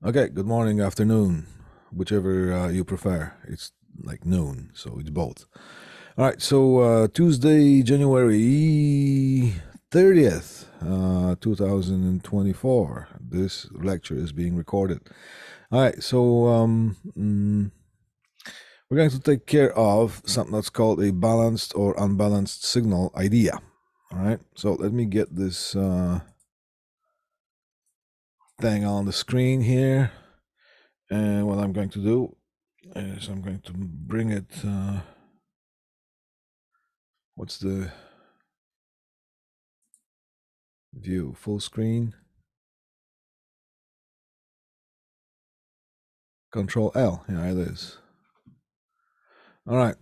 Okay, good morning, afternoon, whichever you prefer. It's like noon, so it's both. All right, so Tuesday, January 30th, 2024. This lecture is being recorded. All right, so we're going to take care of something that's called a balanced or unbalanced signal idea. All right, so let me get this thing on the screen here. And what I'm going to do is I'm going to bring it, what's the view, full screen, Control L, yeah, it is. All right.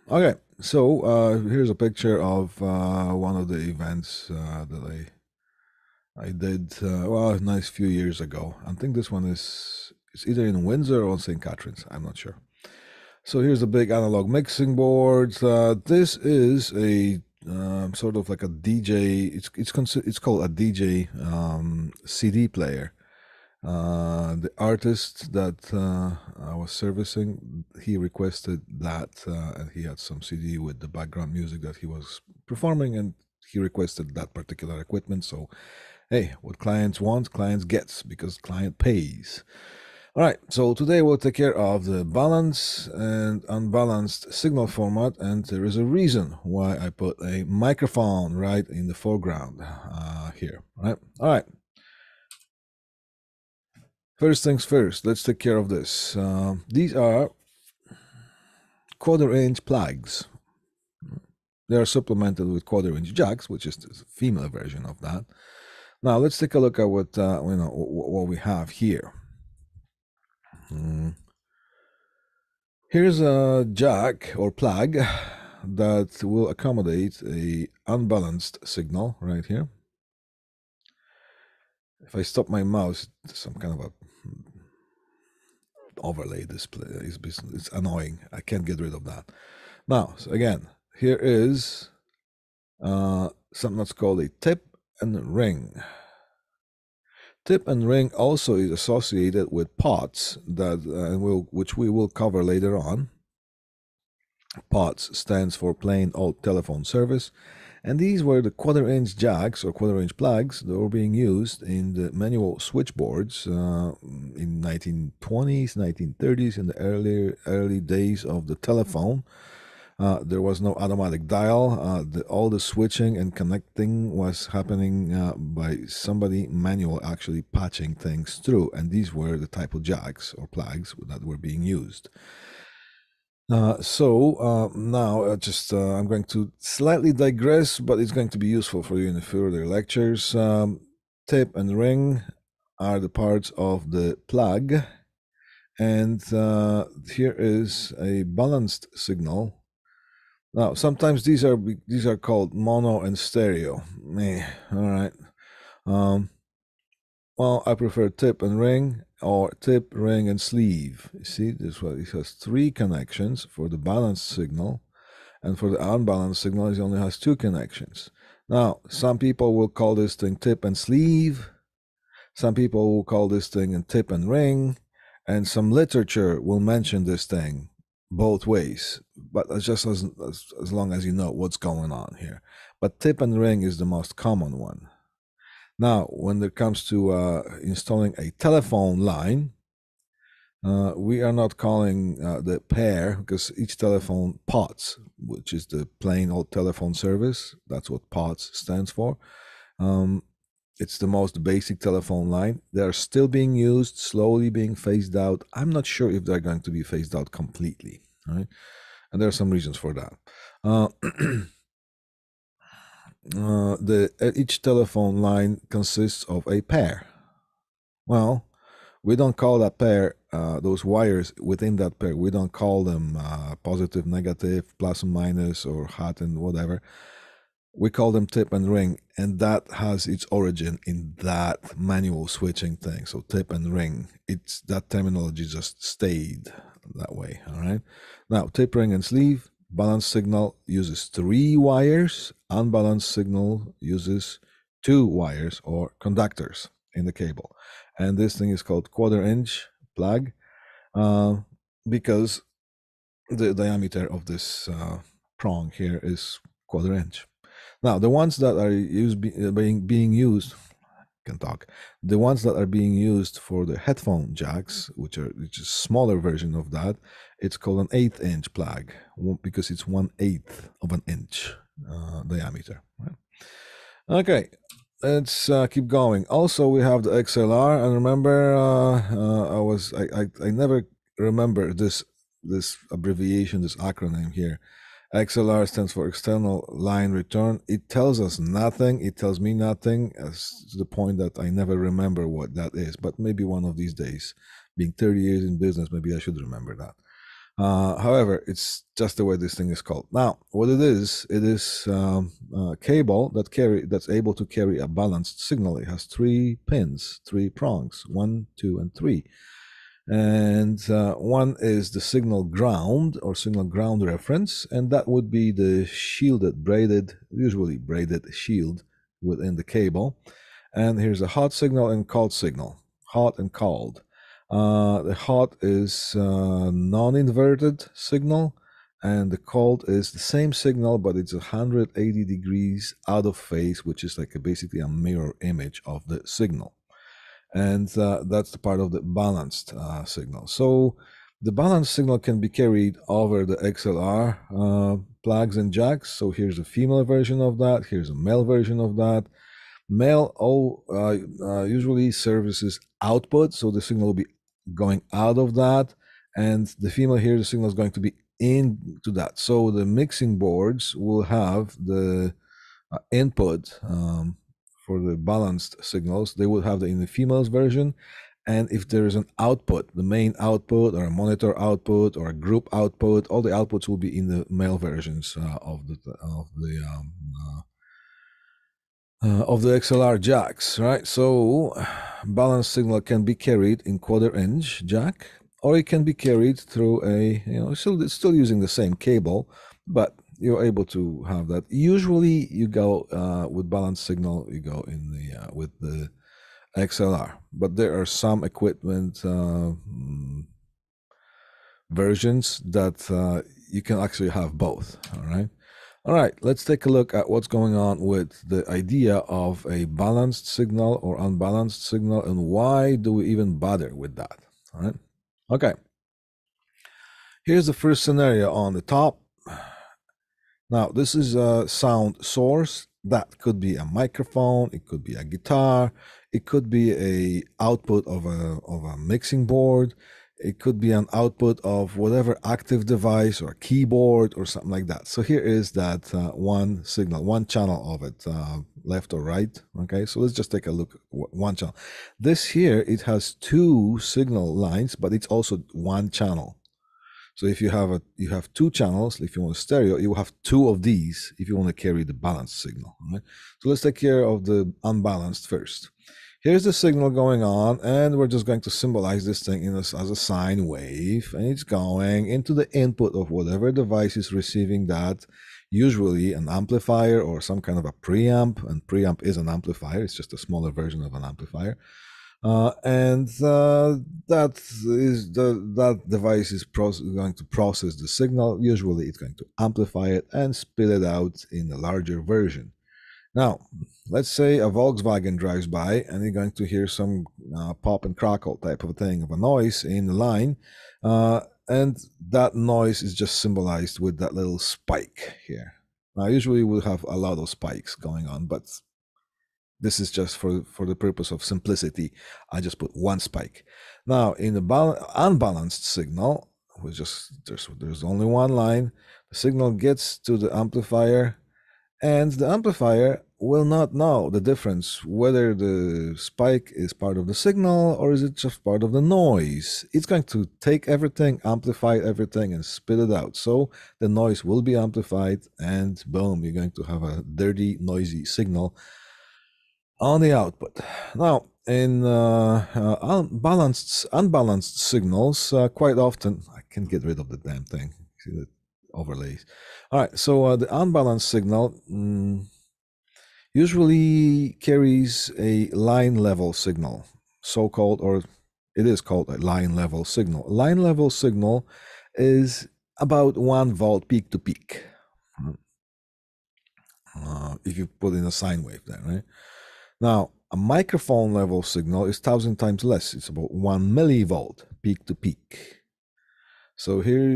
Okay, so here's a picture of one of the events that I did, well, a nice few years ago. I think this one is it's either in Windsor or St. Catharines, I'm not sure. So here's a big analog mixing board. This is a sort of like a DJ. It's called a DJ CD player. The artist that I was servicing, he requested that, and he had some CD with the background music that he was performing, and he requested that particular equipment. So, hey, what clients want, clients gets because client pays. All right, so today we'll take care of the balance and unbalanced signal format, and there is a reason why I put a microphone right in the foreground here, right? All right. First things first, let's take care of this. These are quarter-inch plugs. They are supplemented with quarter-inch jacks, which is the female version of that. Now let's take a look at what we have here. Here's a jack or plug that will accommodate a unbalanced signal right here. If I stop my mouse, some kind of a overlay display. It's annoying. I can't get rid of that. Now, so again, here is something that's called a tip and ring. Tip and ring also is associated with POTS that which we will cover later on. POTS stands for plain old telephone service, and these were the quarter-inch jacks or quarter-inch plugs that were being used in the manual switchboards in 1920s, 1930s, in the early days of the telephone. There was no automatic dial. All the switching and connecting was happening by somebody manual actually patching things through, and these were the type of jacks or plugs that were being used. Now I'm going to slightly digress, but it's going to be useful for you in the further lectures. Tip and ring are the parts of the plug, and here is a balanced signal. Now, sometimes these are called mono and stereo. All right. Well, I prefer tip and ring or tip, ring, and sleeve. You see, this one, it has 3 connections for the balanced signal, and for the unbalanced signal, it only has 2 connections. Now, some people will call this thing tip and sleeve. Some people will call this thing a tip and ring, and some literature will mention this thing both ways, but it's just as long as you know what's going on here. But tip and ring is the most common one. Now, when it comes to installing a telephone line, we are not calling the pair, because each telephone POTS, which is the plain old telephone service, that's what POTS stands for. It's the most basic telephone line. They're still being used, slowly being phased out. I'm not sure if they're going to be phased out completely, right? And there are some reasons for that. Each telephone line consists of a pair. Well, we don't call that pair, those wires within that pair, we don't call them positive, negative, plus and minus, or hot and whatever. We call them tip and ring, and that has its origin in that manual switching thing. So tip and ring, it's that terminology just stayed that way. All right. Now, tip, ring, and sleeve. Balanced signal uses 3 wires. Unbalanced signal uses 2 wires or conductors. in the cable. And this thing is called quarter-inch plug because the diameter of this prong here is quarter-inch. Now, the ones that are being used, can talk. The ones that are being used for the headphone jacks, which is a smaller version of that, it's called an 1/8-inch plug because it's 1/8 of an inch diameter. Right? Okay, let's keep going. Also, we have the XLR, and remember, I never remember this abbreviation, this acronym here. XLR stands for external line return. It tells us nothing. It tells me nothing, as to the point that I never remember what that is. But maybe one of these days, being 30 years in business, maybe I should remember that. However, it's just the way this thing is called. Now, what it is a cable that's able to carry a balanced signal. It has 3 pins, 3 prongs, 1, 2, and 3. And one is the signal ground or signal ground reference, and that would be the shielded, usually braided shield within the cable. And here's a hot signal and cold signal, hot and cold. The hot is non-inverted signal, and the cold is the same signal, but it's 180 degrees out of phase, which is like basically a mirror image of the signal. And that's the part of the balanced signal. So the balanced signal can be carried over the XLR plugs and jacks. So here's a female version of that. Here's a male version of that. Male usually services output, so the signal will be going out of that, and the female here, the signal is going to be into that. So the mixing boards will have the input for the balanced signals. They will have in the female's version, and if there is an output, the main output or a monitor output or a group output, all the outputs will be in the male versions of the XLR jacks, right? So balanced signal can be carried in quarter-inch jack, or it can be carried through it's still using the same cable, but you're able to have that. Usually you go with balanced signal, you go in the with the XLR, but there are some equipment versions that you can actually have both, all right? All right, let's take a look at what's going on with the idea of a balanced signal or unbalanced signal, and why do we even bother with that, all right? Okay, here's the first scenario on the top. Now, this is a sound source. That could be a microphone, it could be a guitar, it could be a output of a mixing board, it could be an output of whatever active device or keyboard or something like that. So here is that one signal, one channel of it, left or right. Okay, so let's just take a look. One channel. This here, it has 2 signal lines, but it's also one channel. So if you have 2 channels, if you want a stereo, you will have 2 of these if you want to carry the balanced signal. Right? So let's take care of the unbalanced first. Here's the signal going on, and we're just going to symbolize this thing as a sine wave, and it's going into the input of whatever device is receiving that, usually an amplifier or some kind of a preamp, and preamp is an amplifier, it's just a smaller version of an amplifier. That device is going to process the signal. Usually it's going to amplify it and spit it out in a larger version. Now, let's say a Volkswagen drives by and you're going to hear some pop and crackle type of thing of a noise in the line. And that noise is just symbolized with that little spike here. Now, usually we'll have a lot of spikes going on, but this is just for the purpose of simplicity. I just put one spike. Now, in the unbalanced signal, there's only one line. The signal gets to the amplifier, and the amplifier will not know the difference whether the spike is part of the signal or is it just part of the noise. It's going to take everything, amplify everything, and spit it out. So the noise will be amplified, and boom, you're going to have a dirty, noisy signal on the output. Now, in unbalanced signals, quite often, I can get rid of the damn thing. See the overlays. All right, so the unbalanced signal, usually carries a line level signal, so-called, or it is called a line level signal. Line level signal is about 1 volt peak to peak. If you put in a sine wave there, right? Now, a microphone level signal is 1,000 times less. It's about 1 millivolt peak to peak. So here,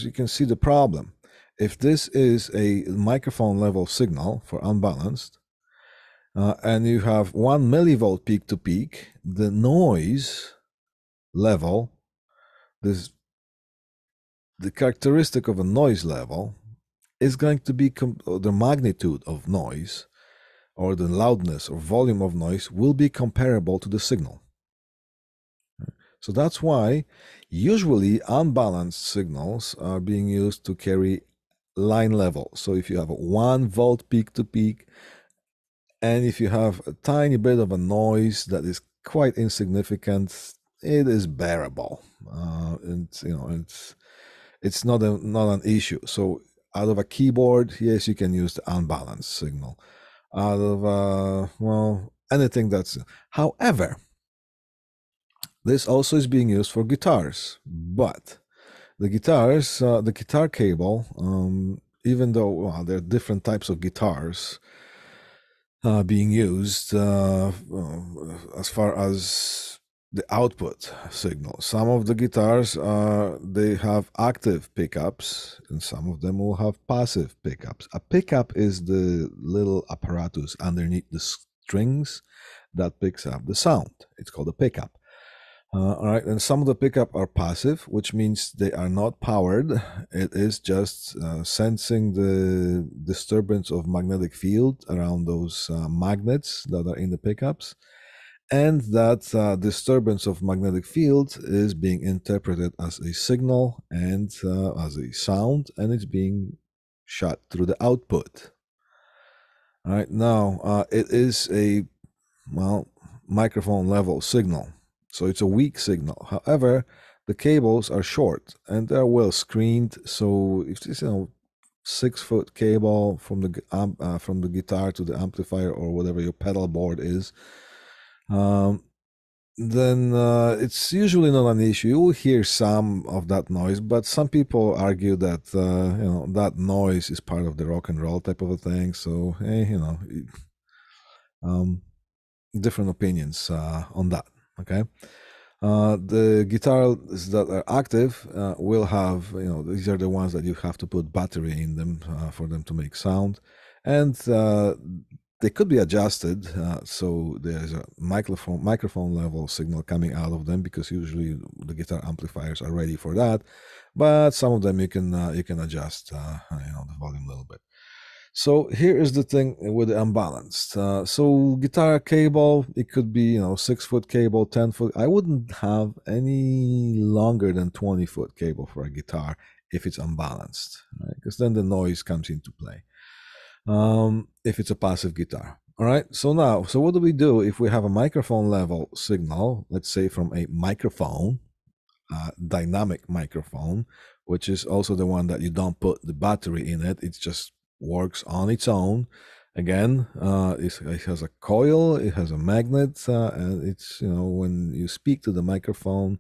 you can see the problem. If this is a microphone level signal for unbalanced, and you have 1 millivolt peak to peak, the noise level, the characteristic of a noise level is going to be the magnitude of noise, or the loudness or volume of noise will be comparable to the signal. So that's why usually unbalanced signals are being used to carry line level. So if you have a 1 volt peak to peak, and if you have a tiny bit of a noise that is quite insignificant, it is bearable. And it's not an issue. So out of a keyboard, yes, you can use the unbalanced signal. Out of anything that's. However, this also is being used for guitars, but the guitar cable, even though there are different types of guitars being used as far as the output signal. Some of the guitars they have active pickups, and some of them will have passive pickups. A pickup is the little apparatus underneath the strings that picks up the sound. It's called a pickup. All right, and some of the pickup are passive, which means they are not powered. It is just sensing the disturbance of magnetic field around those magnets that are in the pickups, and that disturbance of magnetic field is being interpreted as a signal and as a sound, and it's being shot through the output. All right, now it is a microphone level signal. So it's a weak signal. However, the cables are short and they're well screened. So if it's 6-foot cable from the guitar to the amplifier or whatever your pedal board is, then it's usually not an issue. You will hear some of that noise, but some people argue that that noise is part of the rock and roll type of a thing. So different opinions on that. Okay. The guitars that are active will have, these are the ones that you have to put battery in them for them to make sound, and they could be adjusted. So there's a microphone level signal coming out of them, because usually the guitar amplifiers are ready for that. But some of them you can adjust, the volume a little bit. So here is the thing with the unbalanced. So guitar cable, it could be 6-foot cable, 10-foot. I wouldn't have any longer than 20-foot cable for a guitar if it's unbalanced, right? Because then the noise comes into play. If it's a passive guitar. All right. So what do we do if we have a microphone level signal? Let's say from a microphone, dynamic microphone, which is also the one that you don't put the battery in it. It's just works on its own. Again, it has a coil, it has a magnet, and it's, when you speak to the microphone,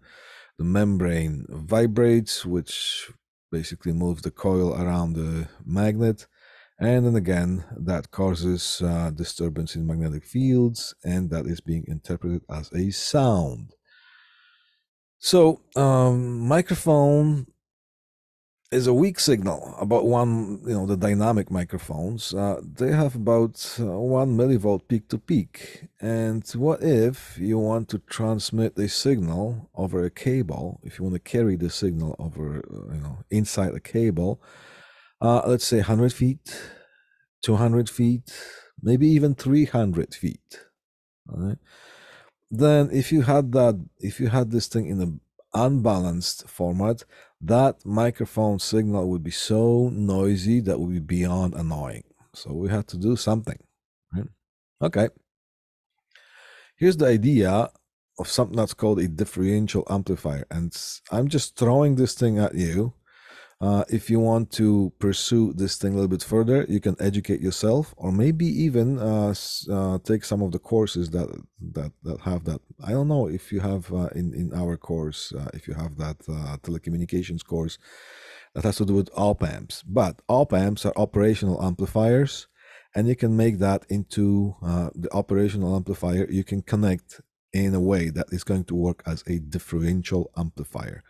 the membrane vibrates, which basically moves the coil around the magnet. And then again, that causes disturbance in magnetic fields, and that is being interpreted as a sound. So, microphone is a weak signal. About the dynamic microphones, they have about 1 millivolt peak to peak. And what if you want to transmit a signal over a cable? If you want to carry the signal over, inside a cable, let's say 100 feet, 200 feet, maybe even 300 feet. All right. Then if you had this thing in an unbalanced format, that microphone signal would be so noisy that would be beyond annoying. So we had to do something. Right? Okay. Here's the idea of something that's called a differential amplifier. And I'm just throwing this thing at you If you want to pursue this thing a little bit further, you can educate yourself, or maybe even take some of the courses that have that. I don't know if you have in our course, if you have that telecommunications course that has to do with op amps. But op amps are operational amplifiers, and you can make that into the operational amplifier. You can connect in a way that is going to work as a differential amplifier.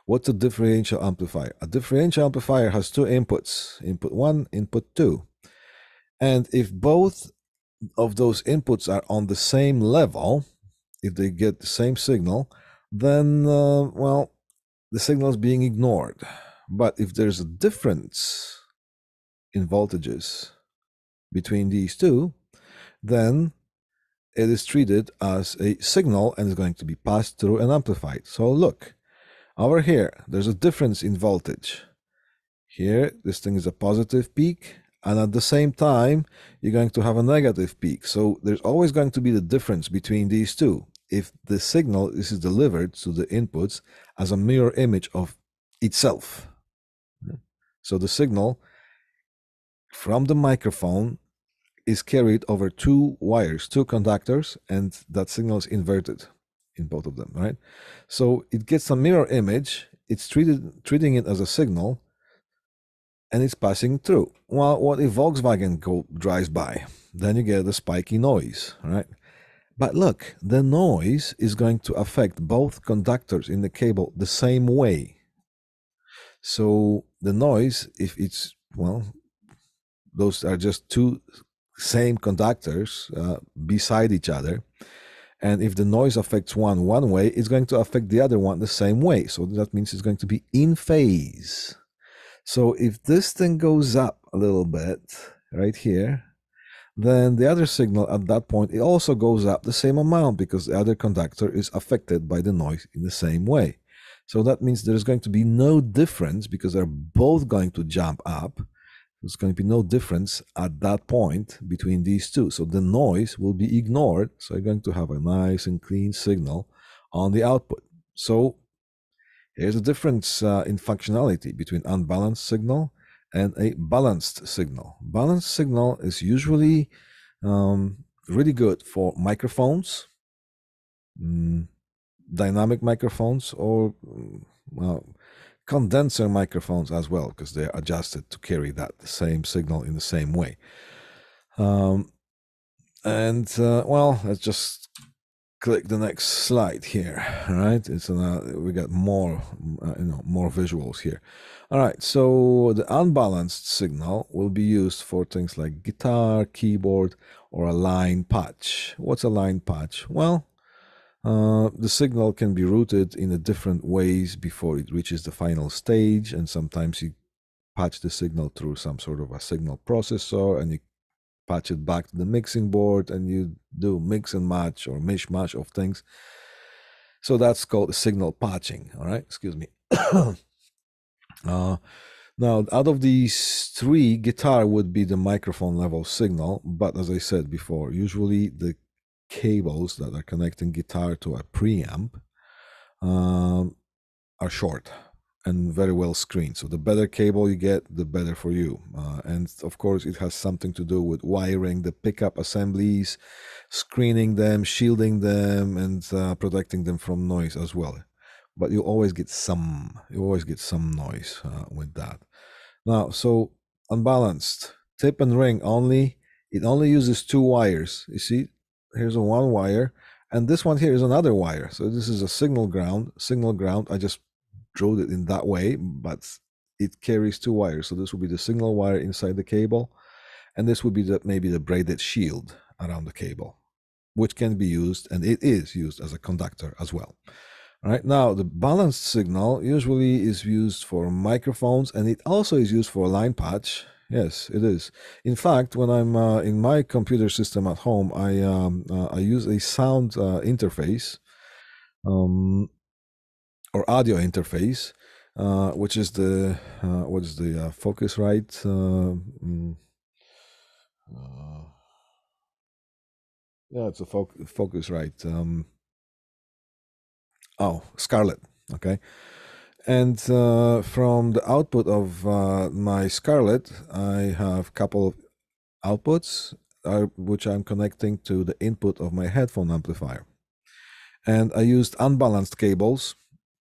What's a differential amplifier? A differential amplifier has two inputs, input 1, input 2. And if both of those inputs are on the same level, if they get the same signal, then, well, the signal is being ignored. But if there's a difference in voltages between these two, then it is treated as a signal and is going to be passed through and amplified. So look, over here, there's a difference in voltage. Here, this thing is a positive peak, and at the same time, you're going to have a negative peak. So there's always going to be the difference between these two. If the signal is delivered to the inputs as a mirror image of itself. So the signal from the microphone is carried over two wires, two conductors, and that signal is inverted in both of them, right? So it gets a mirror image, it's treating it as a signal, and it's passing through. Well, what if Volkswagen drives by? Then you get the spiky noise, right? But look, the noise is going to affect both conductors in the cable the same way. So the noise, if it's, well, those are just two same conductors beside each other. And if the noise affects one way, it's going to affect the other one the same way. So that means it's going to be in phase. So if this thing goes up a little bit right here, then the other signal at that point, it also goes up the same amount because the other conductor is affected by the noise in the same way. So that means there's going to be no difference because they're both going to jump up. There's going to be no difference at that point between these two. So the noise will be ignored. So you're going to have a nice and clean signal on the output. So here's the difference in functionality between unbalanced signal and a balanced signal. Balanced signal is usually really good for microphones, dynamic microphones, or well, condenser microphones as well, because they're adjusted to carry that same signal in the same way. Well, let's just click the next slide here. All right, it's we got more more visuals here. All right, so the unbalanced signal will be used for things like guitar, keyboard, or a line patch. What's a line patch? Well, the signal can be routed in a different ways before it reaches the final stage, and sometimes you patch the signal through some sort of a signal processor, and you patch it back to the mixing board, and you do mix and match or mishmash of things. So that's called signal patching. All right, excuse me. Now, out of these three, guitar would be the microphone level signal, but as I said before, usually the cables that are connecting guitar to a preamp are short and very well screened. So the better cable you get, the better for you. And of course, it has something to do with wiring the pickup assemblies, screening them, shielding them, and protecting them from noise as well. But you always get some noise with that. Now, so unbalanced, tip and ring only. It only uses two wires. You see, here's a one wire, and this one here is another wire. So this is a signal ground. I just drew it in that way, but it carries two wires. So this will be the signal wire inside the cable, and this would be maybe the braided shield around the cable, which can be used, and it is used as a conductor as well. All right, now the balanced signal usually is used for microphones, and it also is used for a line patch. Yes, it is. In fact, when I'm in my computer system at home, I use a sound interface or audio interface, which is the what is the Focusrite? Yeah, it's a Focusrite. Oh, Scarlett. Okay. And from the output of my Scarlett, I have a couple of outputs which I'm connecting to the input of my headphone amplifier. And I used unbalanced cables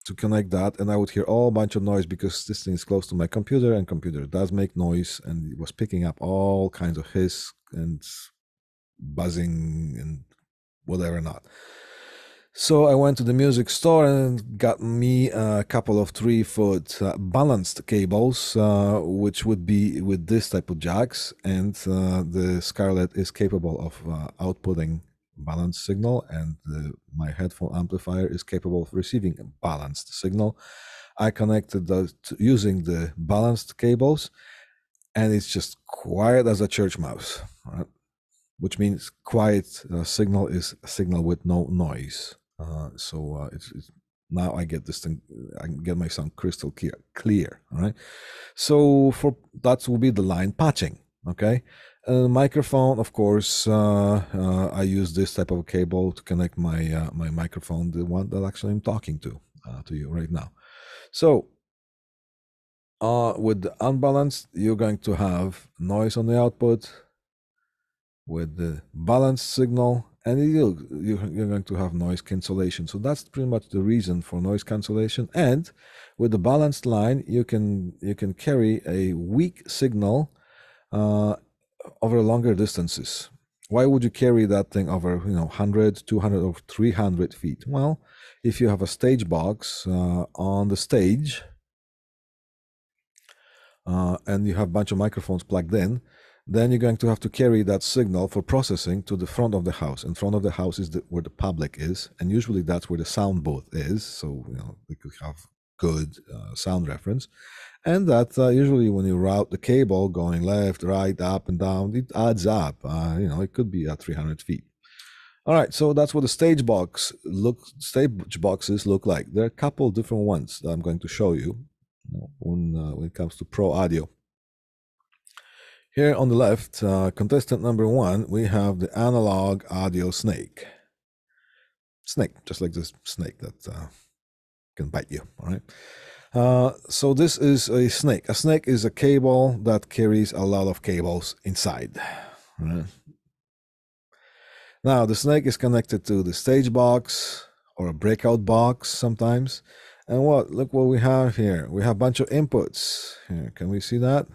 to connect that, and I would hear all bunch of noise because this thing is close to my computer, and computer does make noise, and it was picking up all kinds of hiss and buzzing and whatever not. So I went to the music store and got me a couple of 3-foot balanced cables, which would be with this type of jacks, and the Scarlett is capable of outputting balanced signal, and my headphone amplifier is capable of receiving a balanced signal. I connected those using the balanced cables, and it's just quiet as a church mouse, right? Which means quiet signal is a signal with no noise. So it's now I get this thing, I can get my sound crystal clear. All right. So for that will be the line patching. Okay. Microphone, of course, I use this type of cable to connect my my microphone, the one that actually I'm talking to you right now. So with the unbalanced, you're going to have noise on the output. With the balanced signal, and you're going to have noise cancellation. So that's pretty much the reason for noise cancellation. And with the balanced line, you can carry a weak signal over longer distances. Why would you carry that thing over 100, 200, or 300 feet? Well, if you have a stage box on the stage and you have a bunch of microphones plugged in, then you're going to have to carry that signal for processing to the front of the house. In front of the house is where the public is, and usually that's where the sound booth is, so we could have good sound reference. And that usually when you route the cable going left, right, up and down, it adds up. It could be at 300 feet. All right, so that's what the stage boxes look like. There are a couple different ones that I'm going to show you when it comes to pro audio. Here on the left, contestant number 1, we have the analog audio snake. Snake, just like this snake that can bite you, all right? So this is a snake. A snake is a cable that carries a lot of cables inside. Right? Now, the snake is connected to the stage box or a breakout box sometimes. And look what we have here. We have a bunch of inputs. Here, can we see that?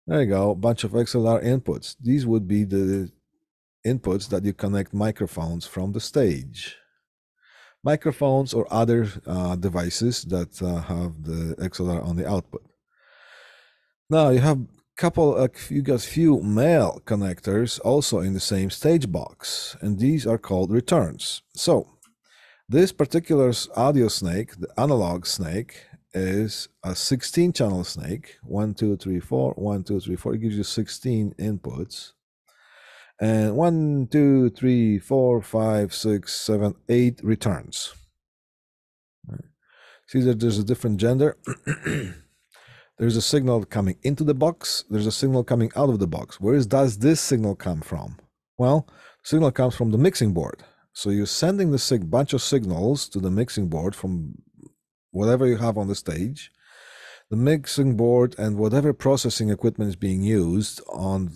There you go, a bunch of XLR inputs. These would be the inputs that you connect microphones from the stage. Microphones or other devices that have the XLR on the output. Now you have you got few male connectors also in the same stage box, and these are called returns. So this particular audio snake, the analog snake, is a 16-channel snake. 1, 2, 3, 4, 1, 2, 3, 4. It gives you 16 inputs. And 1, 2, 3, 4, 5, 6, 7, 8 returns. Right. See that there's a different gender. There's a signal coming into the box. There's a signal coming out of the box. Where does this signal come from? Well, signal comes from the mixing board. So you're sending the bunch of signals to the mixing board from whatever you have on the stage. The mixing board and whatever processing equipment is being used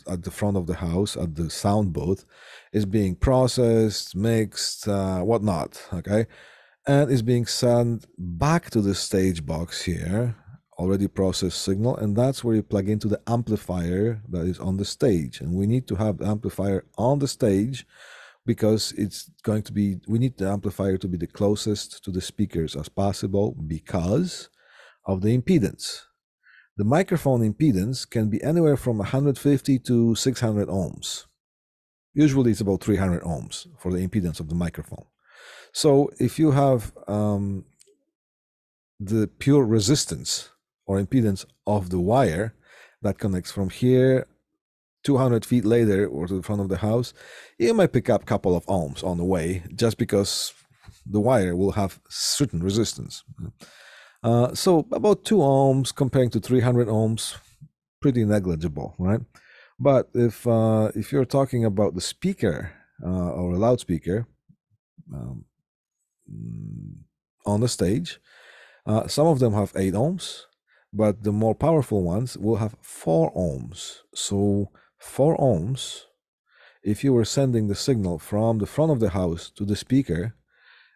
at the front of the house, at the sound booth, is being processed, mixed, whatnot, okay? And is being sent back to the stage box here, already processed signal, and that's where you plug into the amplifier that is on the stage. And we need to have the amplifier on the stage because we need the amplifier to be the closest to the speakers as possible because of the impedance. The microphone impedance can be anywhere from 150 to 600 ohms. Usually it's about 300 ohms for the impedance of the microphone. So if you have the pure resistance or impedance of the wire that connects from here 200 feet later or to the front of the house, you might pick up a couple of ohms on the way just because the wire will have certain resistance. So about 2 ohms comparing to 300 ohms, pretty negligible, right? But if you're talking about the speaker or a loudspeaker on the stage, Some of them have 8 ohms, but the more powerful ones will have 4 ohms. So 4 ohms, if you were sending the signal from the front of the house to the speaker,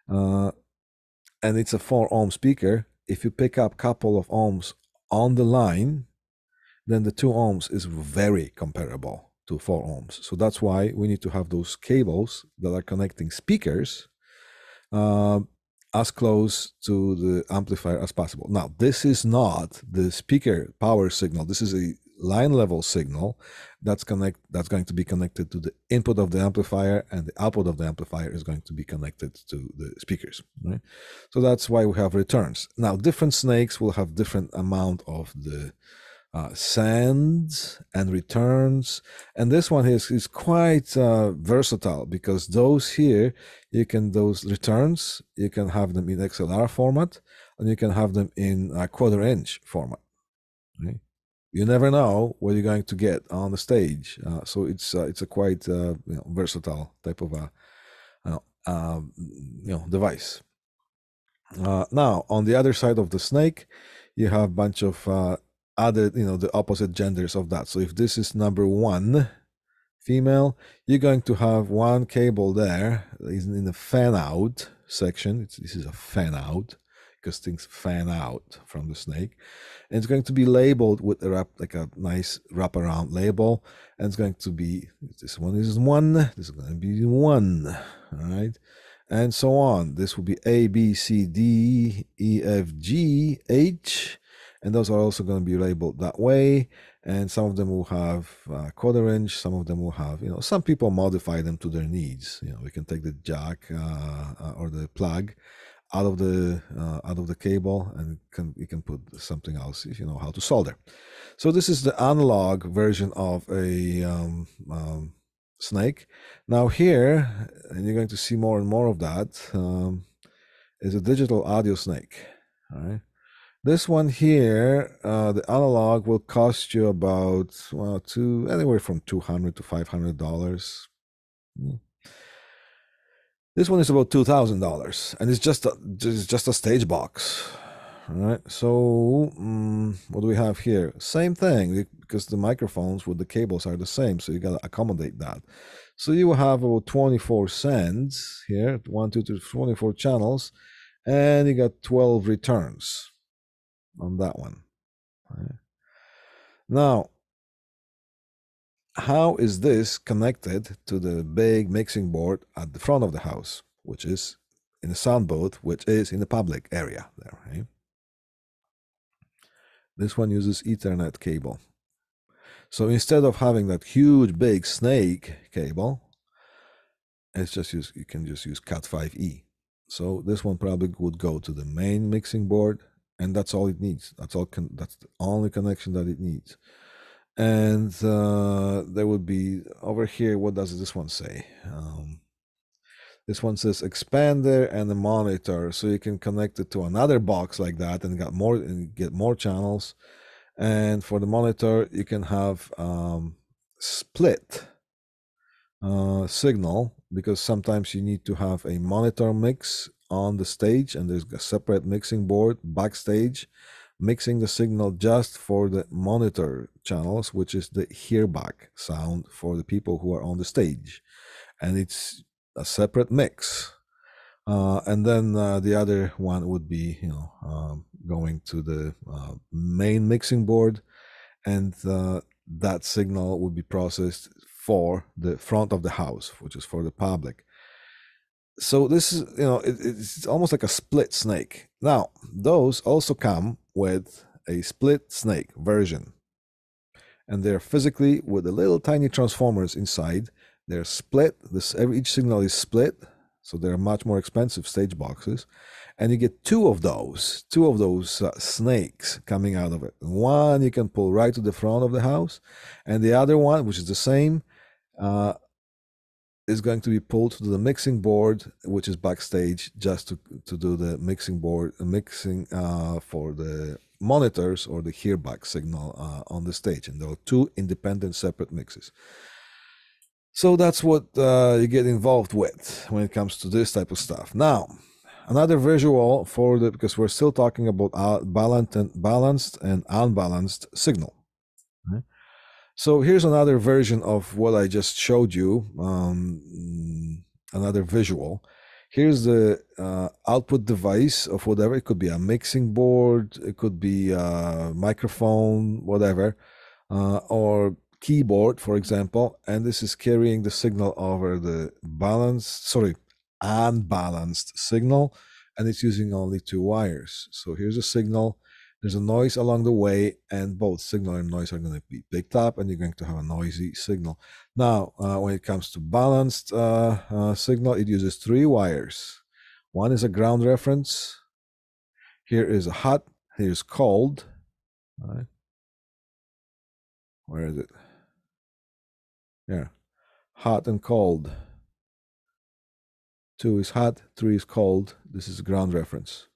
and it's a 4 ohm speaker, if you pick up a couple of ohms on the line, then the 2 ohms is very comparable to 4 ohms. So that's why we need to have those cables that are connecting speakers as close to the amplifier as possible. Now, this is not the speaker power signal. This is a line level signal that's going to be connected to the input of the amplifier, and the output of the amplifier is going to be connected to the speakers. Right? So that's why we have returns. Now, different snakes will have different amount of the sends and returns, and this one is quite versatile, because those here, those returns, you can have them in XLR format, and you can have them in a quarter-inch format. Right? You never know what you're going to get on the stage, so it's a quite versatile type of a device. Now, on the other side of the snake, you have a bunch of other, the opposite genders of that. So if this is number 1 female, you're going to have one cable there is in the fan out section. This is a fan out, because things fan out from the snake, and it's going to be labeled with like a nice wraparound label, and it's going to be, this one is 1, this is going to be 1, all right, and so on. This will be A, B, C, D, E, F, G, H, and those are also going to be labeled that way. And some of them will have quarter-inch, some of them will have, some people modify them to their needs. We can take the jack or the plug out of the cable, and you can put something else if you know how to solder. So this is the analog version of a snake. Now here, and you're going to see more and more of that, is a digital audio snake. All right. This one here, the analog will cost you about anywhere from $200 to $500. This one is about $2,000, and it's just a stage box. All right. So what do we have here? Same thing, because the microphones with the cables are the same, so you got to accommodate that. So you have about 24 sends here, 1, 2, 3, 24 channels, and you got 12 returns on that one. Right. Now, how is this connected to the big mixing board at the front of the house, which is in the sound booth, which is in the public area there, right? This one uses Ethernet cable. So instead of having that huge big snake cable, you can just use Cat5e. So this one probably would go to the main mixing board, and that's all it needs. That's the only connection that it needs. And there would be over here, what does this one say? This one says expander and a monitor, so you can connect it to another box like that and get more channels. And for the monitor, you can have split signal, because sometimes you need to have a monitor mix on the stage, and there's a separate mixing board backstage mixing the signal just for the monitor channels, which is the hearback sound for the people who are on the stage, and it's a separate mix. And then the other one would be, going to the main mixing board, and that signal would be processed for the front of the house, which is for the public. So this is, it's almost like a split snake. Now, those also come with a split snake version, and they're physically with the little tiny transformers inside. They're split. Each signal is split, so they're much more expensive stage boxes, and you get two of those snakes coming out of it. One you can pull right to the front of the house, and the other one, which is the same, is going to be pulled to the mixing board, which is backstage, just to do the mixing for the monitors or the hearback signal on the stage. And there are two independent separate mixes. So that's what you get involved with when it comes to this type of stuff. Now, another visual for the, because we're still talking about balanced and unbalanced signal. Right? So here's another version of what I just showed you, another visual. Here's the output device of whatever. It could be a mixing board, it could be a microphone, whatever, or keyboard, for example. And this is carrying the signal over the unbalanced signal, and it's using only 2 wires. So here's a signal. There's a noise along the way, and both signal and noise are going to be picked up, and you're going to have a noisy signal. Now, when it comes to balanced signal, it uses 3 wires. One is a ground reference. Here is a hot. Here's cold. All right. Where is it? Yeah. Hot and cold. 2 is hot, 3 is cold. This is ground reference.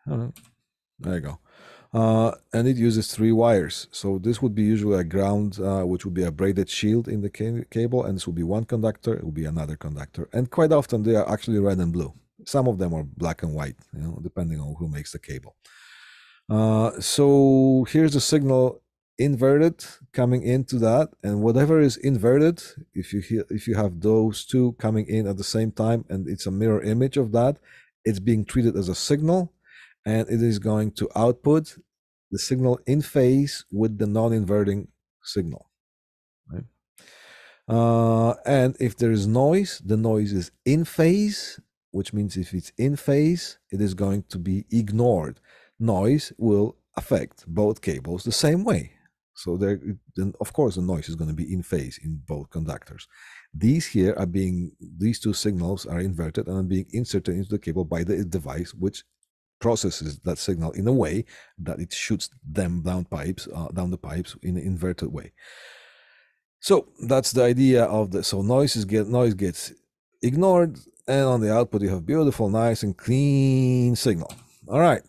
There you go. And it uses 3 wires. So this would be usually a ground, which would be a braided shield in the cable, and this will be one conductor, it will be another conductor. And quite often they are actually red and blue. Some of them are black and white, depending on who makes the cable. So here's the signal inverted coming into that, and whatever is inverted, if you have those 2 coming in at the same time, and it's a mirror image of that, it's being treated as a signal, and it is going to output the signal in phase with the non-inverting signal, right? And if there is noise, the noise is in phase, which means if it's in phase, it is going to be ignored. Noise will affect both cables the same way. So then of course the noise is going to be in phase in both conductors. These 2 signals are inverted and are being inserted into the cable by the device, which processes that signal in a way that it shoots them down the pipes in an inverted way. So that's the idea of the, so noise gets ignored, and on the output you have beautiful, nice and clean signal. All right.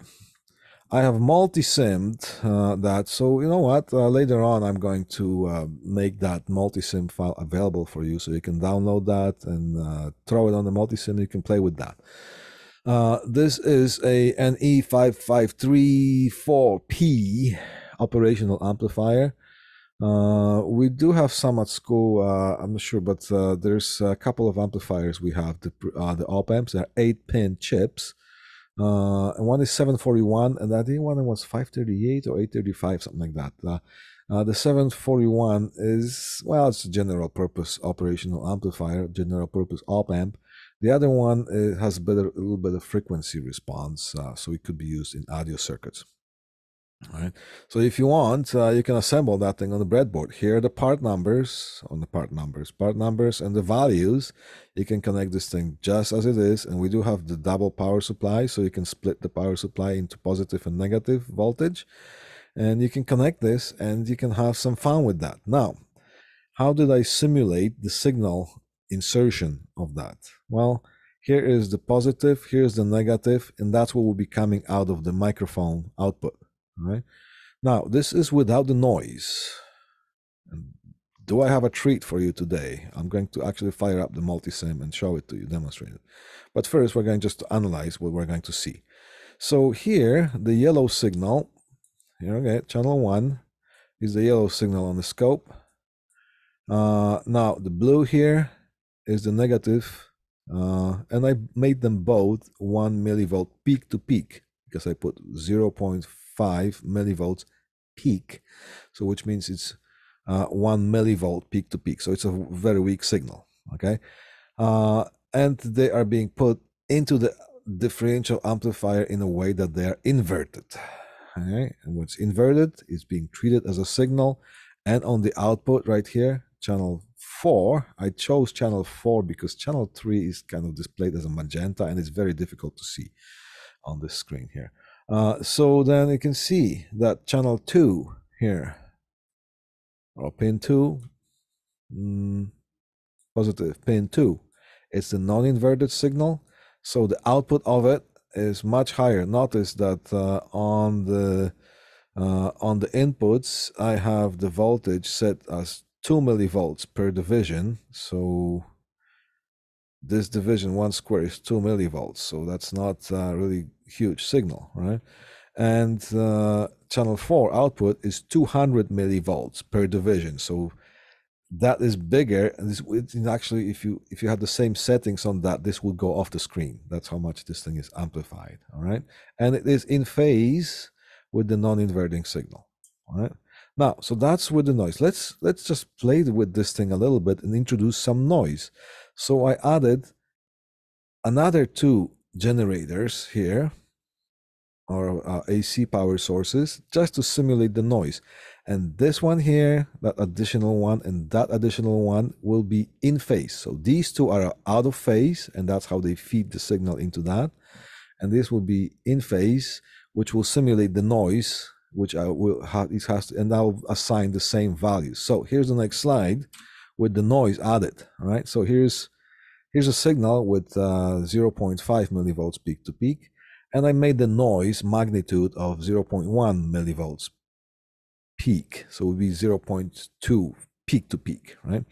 I have multi-simmed that, so you know what, later on I'm going to make that multi-sim file available for you, so you can download that and throw it on the multi-sim, you can play with that. This is a NE5534P operational amplifier. We do have some at school, I'm not sure, but there's a couple of amplifiers we have, the op-amps, they're 8-pin chips. And one is 741, and I think one was 538 or 835, something like that. The 741 is, well, it's a general purpose operational amplifier, general purpose op-amp. The other one has a little bit of frequency response, so it could be used in audio circuits. All right. So if you want, you can assemble that thing on the breadboard. Here are the part numbers and the values. You can connect this thing just as it is, and we do have the double power supply, so you can split the power supply into positive and negative voltage, and you can connect this and you can have some fun with that. Now, how did I simulate the signal insertion of that? Well, here is the positive, here's the negative, and that's what will be coming out of the microphone output. Right now, this is without the noise. And do I have a treat for you today? I'm going to actually fire up the multisim and show it to you, demonstrate it. But first, we're going just to analyze what we're going to see. So here, the yellow signal, here, okay, channel 1 is the yellow signal on the scope. Now, the blue here is the negative, and I made them both 1 millivolt peak to peak, because I put 0.5 millivolts peak, so which means it's 1 millivolt peak to peak, so it's a very weak signal. Okay, and they are being put into the differential amplifier in a way that they are inverted. Okay, and what's inverted is being treated as a signal, and on the output right here, channel 4, I chose channel 4 because channel 3 is kind of displayed as a magenta, and it's very difficult to see on this screen here. So then you can see that channel 2 here, or pin 2, positive pin 2, it's the non-inverted signal, so the output of it is much higher. Notice that on the inputs I have the voltage set as 2 millivolts per division, so this division 1 square is 2 millivolts, so that's not really huge signal, right? And channel 4 output is 200 millivolts per division, so that is bigger. And this actually, if you have the same settings on that, this will go off the screen. That's how much this thing is amplified. All right, and it is in phase with the non-inverting signal. All right, now so that's with the noise. Let's just play with this thing a little bit and introduce some noise. So I added another 2 generators here, or AC power sources, just to simulate the noise. And this one here, that additional one, and that additional one will be in phase. So these 2 are out of phase, and that's how they feed the signal into that. And this will be in phase, which will simulate the noise, which I will have, it has to, and I'll assign the same values. So here's the next slide with the noise added. All right, so here's a signal with 0.5 millivolts peak to peak, and I made the noise magnitude of 0.1 millivolts peak, so it would be 0.2 peak to peak, right?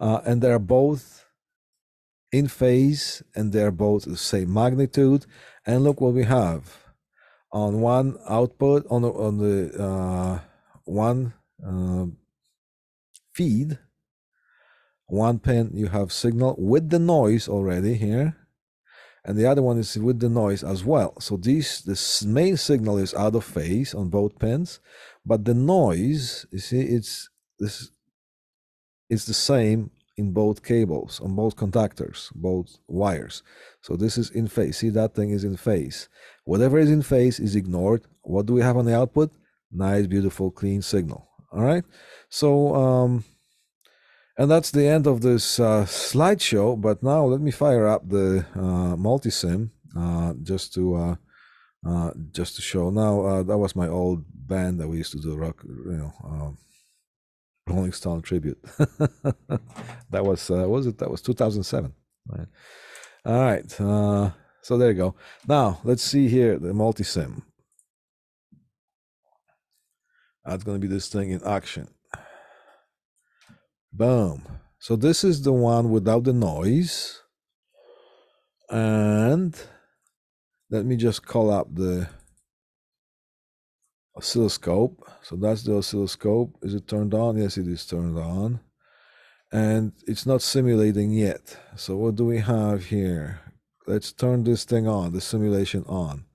And they're both in phase, and they're both the same magnitude. And look what we have on one output, on the one feed, one pin, you have signal with the noise already here, and the other one is with the noise as well. So this main signal is out of phase on both pins, but the noise, you see, it's the same in both cables, on both conductors, both wires. So this is in phase. See, that thing is in phase. Whatever is in phase is ignored. What do we have on the output? Nice, beautiful, clean signal. All right. So and that's the end of this slideshow. But now let me fire up the multisim just to show. Now that was my old band that we used to do rock, Rolling Stone tribute. That was that was 2007, right? All right. So there you go. Now let's see here the multisim. That's going to be this thing in action. Boom. So this is the one without the noise. And let me just call up the oscilloscope. So that's the oscilloscope. Is it turned on? Yes, it is turned on. And it's not simulating yet. So what do we have here? Let's turn this thing on, the simulation on.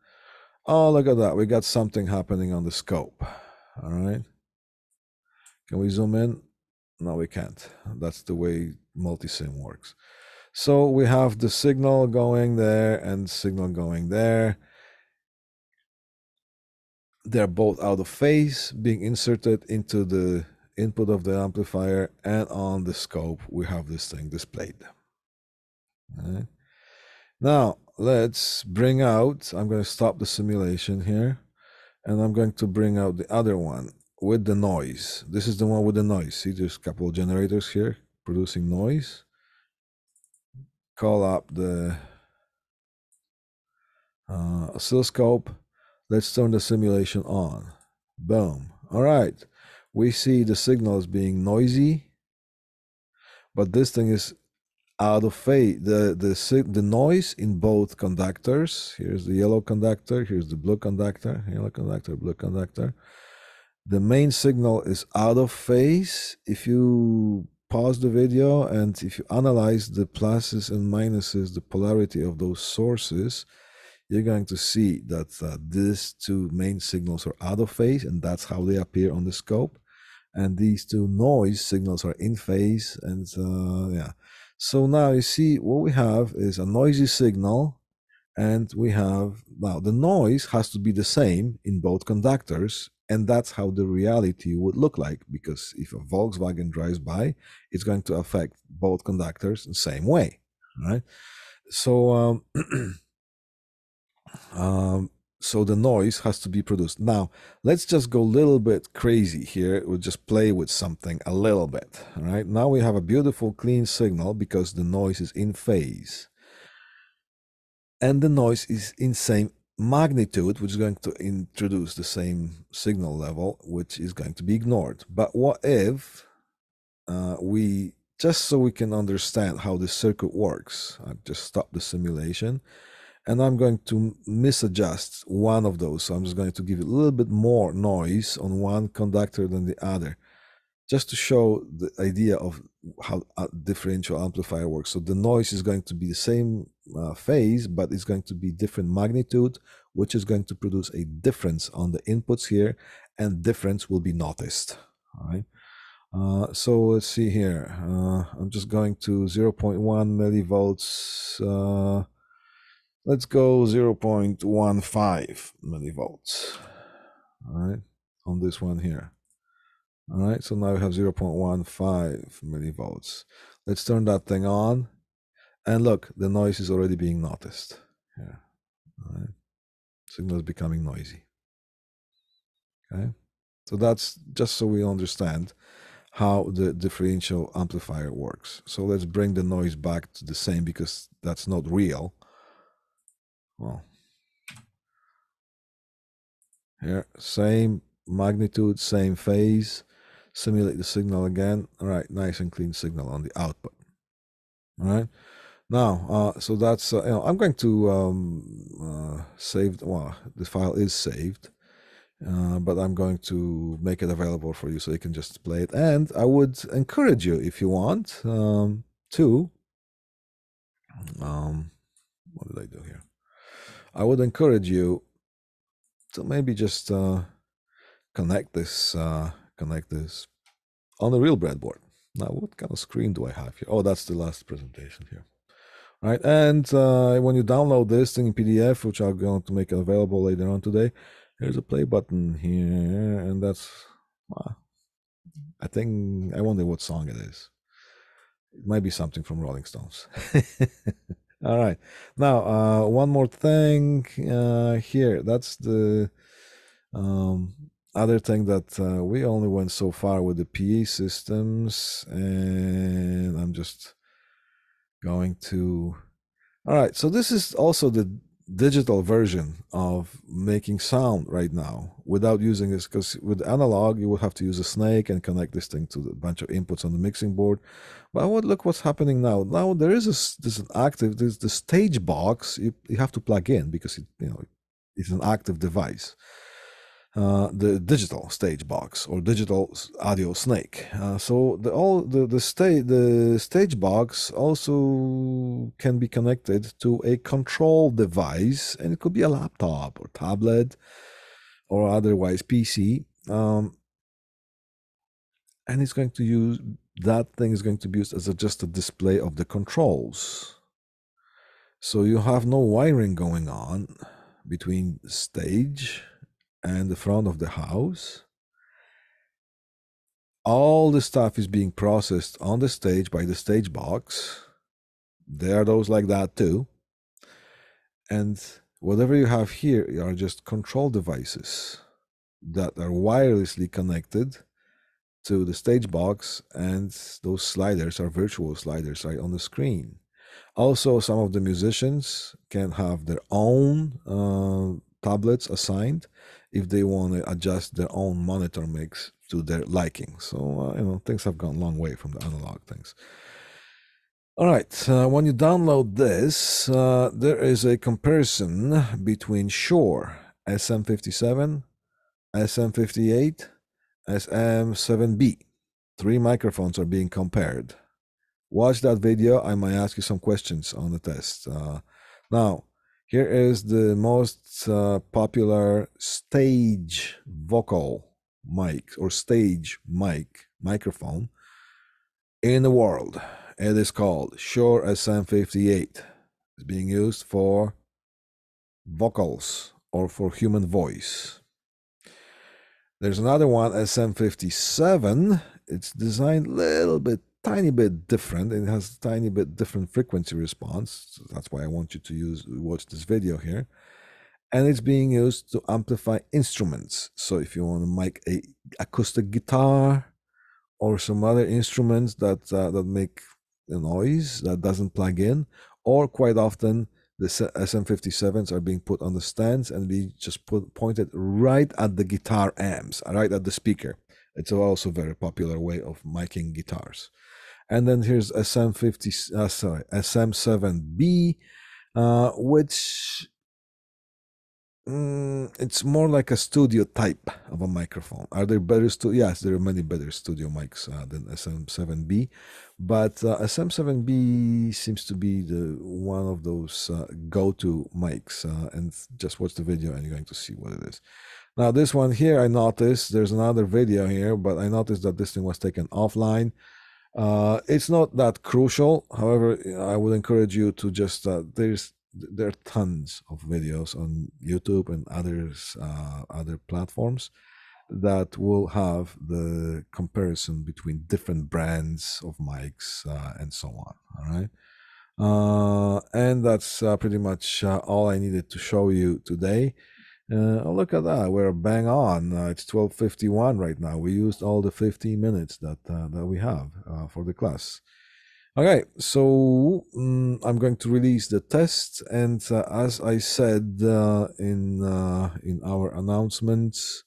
Oh, look at that. We got something happening on the scope. All right. Can we zoom in? No, we can't. That's the way multisim works. So we have the signal going there and signal going there. They're both out of phase, being inserted into the input of the amplifier, and on the scope we have this thing displayed. All right. Now let's bring out, I'm going to stop the simulation here, and I'm going to bring out the other one with the noise. This is the one with the noise. See, there's a couple of generators here producing noise. Call up the oscilloscope. Let's turn the simulation on. Boom. All right. We see the signal as being noisy, but this thing is out of phase. The noise in both conductors. Here's the yellow conductor. Here's the blue conductor. Yellow conductor, blue conductor. The main signal is out of phase. If you pause the video and if you analyze the pluses and minuses, the polarity of those sources, you're going to see that these 2 main signals are out of phase, and that's how they appear on the scope. And these 2 noise signals are in phase, and yeah. So now you see what we have is a noisy signal, and we have, now the noise has to be the same in both conductors, and that's how the reality would look like, because if a Volkswagen drives by, it's going to affect both conductors the same way, right? So so the noise has to be produced. Now, let's just go a little bit crazy here. We'll just play with something a little bit, all right? Now we have a beautiful clean signal because the noise is in phase. And the noise is in same magnitude, which is going to introduce the same signal level, which is going to be ignored. But what if we just so we can understand how the circuit works, I've just stopped the simulation, and I'm going to misadjust one of those. So I'm just going to give it a little bit more noise on one conductor than the other, just to show the idea of how a differential amplifier works. So the noise is going to be the same phase, but it's going to be different magnitude, which is going to produce a difference on the inputs here, and difference will be noticed. All right. So let's see here. I'm just going to 0.1 millivolts. Let's go 0.15 millivolts. All right, on this one here. All right, so now we have 0.15 millivolts. Let's turn that thing on. And look, the noise is already being noticed. Yeah. All right. Signal is becoming noisy. Okay. So that's just so we understand how the differential amplifier works. So let's bring the noise back to the same, because that's not real. Well, here, same magnitude, same phase. Simulate the signal again. All right, nice and clean signal on the output. All right. Now, so that's, I'm going to save, well, the file is saved, but I'm going to make it available for you so you can just play it. And I would encourage you, if you want, to, what did I do here? I would encourage you to maybe just connect this on a real breadboard. Now, what kind of screen do I have here? Oh, that's the last presentation here. All right, and when you download this thing in PDF, which I'm going to make available later on today, there's a play button here, and that's, I think, I wonder what song it is. It might be something from Rolling Stones. All right, now one more thing here. That's the other thing that we only went so far with the PA systems, and I'm just going to, all right, so this is also the digital version of making sound right now without using this, because with analog you would have to use a snake and connect this thing to a bunch of inputs on the mixing board. But I would look what's happening now. Now there is this an active, there's the stage box you have to plug in, because it's an active device. The digital stage box or digital audio snake. So the stage box also can be connected to a control device, and it could be a laptop or tablet or otherwise PC. And it's going to use, that thing is going to be used as just a display of the controls. So you have no wiring going on between stage and the front of the house. All the stuff is being processed on the stage by the stage box. There are those like that too. And whatever you have here are just control devices that are wirelessly connected to the stage box, and those sliders are virtual sliders right on the screen. Also, some of the musicians can have their own tablets assigned if they want to adjust their own monitor mix to their liking. So, things have gone a long way from the analog things. All right, when you download this, there is a comparison between Shure SM57, SM58, SM7B. 3 microphones are being compared. Watch that video. I might ask you some questions on the test. Now, here is the most popular stage vocal mic or stage microphone in the world. It is called Shure SM58. It's being used for vocals or for human voice. There's another one, SM57. It's designed a little bit, tiny bit different. It has a tiny bit different frequency response. So that's why I want you to watch this video here. And it's being used to amplify instruments. So if you want to mic a acoustic guitar or some other instruments that make a noise that doesn't plug in, or quite often the SM57s are being put on the stands and we just pointed right at the guitar amps, right at the speaker. It's also a very popular way of miking guitars. And then here's SM7B, which it's more like a studio type of a microphone. Are there better Yes, there are many better studio mics than SM7B, but SM7B seems to be the one of those go-to mics. And just watch the video, and you're going to see what it is. Now, this one here, I noticed there's another video here, but I noticed that this thing was taken offline. It's not that crucial. However, I would encourage you to just there are tons of videos on YouTube and other platforms that will have the comparison between different brands of mics and so on. All right. And that's pretty much all I needed to show you today. Oh, look at that. We're bang on. It's 12:51 right now. We used all the 15 minutes that we have for the class. Okay, so I'm going to release the test, and as I said in our announcements,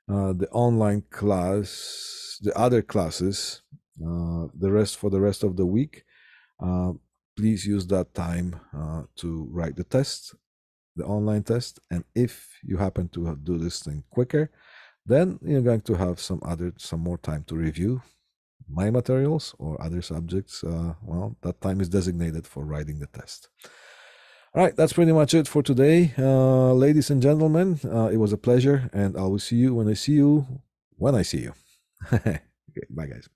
the online class, the other classes, for the rest of the week, please use that time to write the test, the online test, and if you happen to do this thing quicker, then you're going to have some more time to review my materials or other subjects. Well, that time is designated for writing the test. All right, that's pretty much it for today. Ladies and gentlemen, it was a pleasure, and I will see you when I see you. Okay, bye guys.